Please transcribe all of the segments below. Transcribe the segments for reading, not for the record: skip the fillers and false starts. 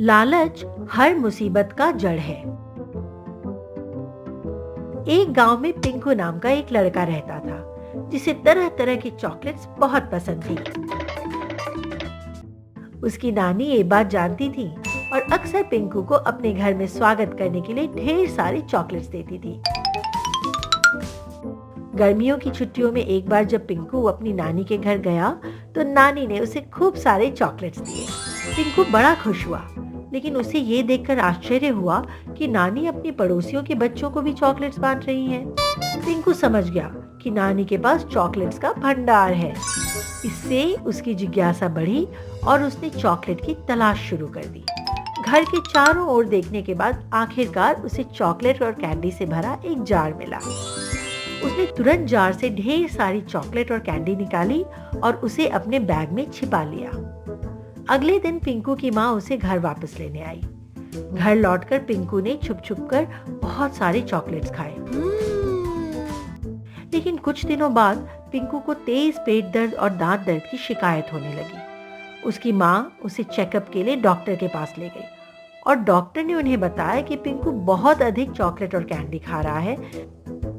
लालच हर मुसीबत का जड़ है। एक गांव में पिंकू नाम का एक लड़का रहता था जिसे तरह तरह की चॉकलेट्स बहुत पसंद थी। उसकी नानी ये बात जानती थी और अक्सर पिंकू को अपने घर में स्वागत करने के लिए ढेर सारी चॉकलेट्स देती थी। गर्मियों की छुट्टियों में एक बार जब पिंकू अपनी नानी के घर गया तो नानी ने उसे खूब सारे चॉकलेट्स दिए। पिंकू बड़ा खुश हुआ, लेकिन उसे ये देखकर आश्चर्य हुआ कि नानी अपनी पड़ोसियों के बच्चों को भी चॉकलेट्स बांट रही है। पिंकू समझ गया कि नानी के पास चॉकलेट्स का भंडार है। इससे उसकी जिज्ञासा बढ़ी और उसने चॉकलेट की तलाश शुरू कर दी। घर के चारों ओर देखने के बाद आखिरकार उसे चॉकलेट और कैंडी से भरा एक जार मिला। उसने तुरंत जार से ढेर सारी चॉकलेट और कैंडी निकाली और उसे अपने बैग में छिपा लिया। अगले दिन पिंकू की माँ उसे घर वापस लेने आई। घर लौटकर पिंकू ने छुप छुप कर बहुत सारे चॉकलेट्स खाए। लेकिन कुछ दिनों बाद पिंकू को तेज पेट दर्द और दांत दर्द की शिकायत होने लगी। उसकी माँ उसे चेकअप के लिए डॉक्टर के पास ले गई और डॉक्टर ने उन्हें बताया कि पिंकू बहुत अधिक चॉकलेट और कैंडी खा रहा है,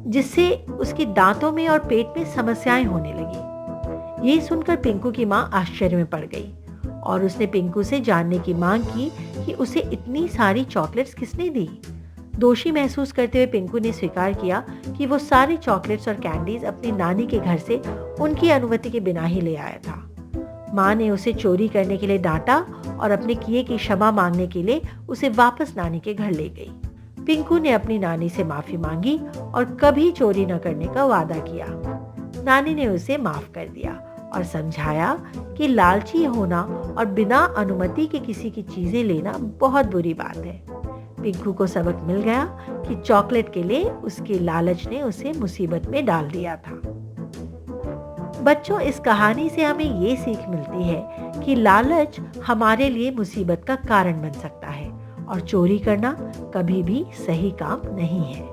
जिससे उसके दांतों में और पेट में समस्याएं होने लगी। ये सुनकर पिंकू की माँ आश्चर्य में पड़ गई और उसने पिंकू से जानने की मांग की कि उसे इतनी सारी चॉकलेट्स किसने दी। दोषी महसूस करते हुए पिंकू ने स्वीकार किया कि वो सारे चॉकलेट्स और कैंडीज अपनी नानी के घर से उनकी अनुमति के बिना ही ले आया था। माँ ने उसे चोरी करने के लिए डांटा और अपने किए की क्षमा मांगने के लिए उसे वापस नानी के घर ले गई। पिंकू ने अपनी नानी से माफी मांगी और कभी चोरी न करने का वादा किया। नानी ने उसे माफ कर दिया और समझाया कि लालची होना और बिना अनुमति के किसी की चीजें लेना बहुत बुरी बात है। पिंकू को सबक मिल गया कि चॉकलेट के लिए उसके लालच ने उसे मुसीबत में डाल दिया था। बच्चों, इस कहानी से हमें ये सीख मिलती है कि लालच हमारे लिए मुसीबत का कारण बन सकता है और चोरी करना कभी भी सही काम नहीं है।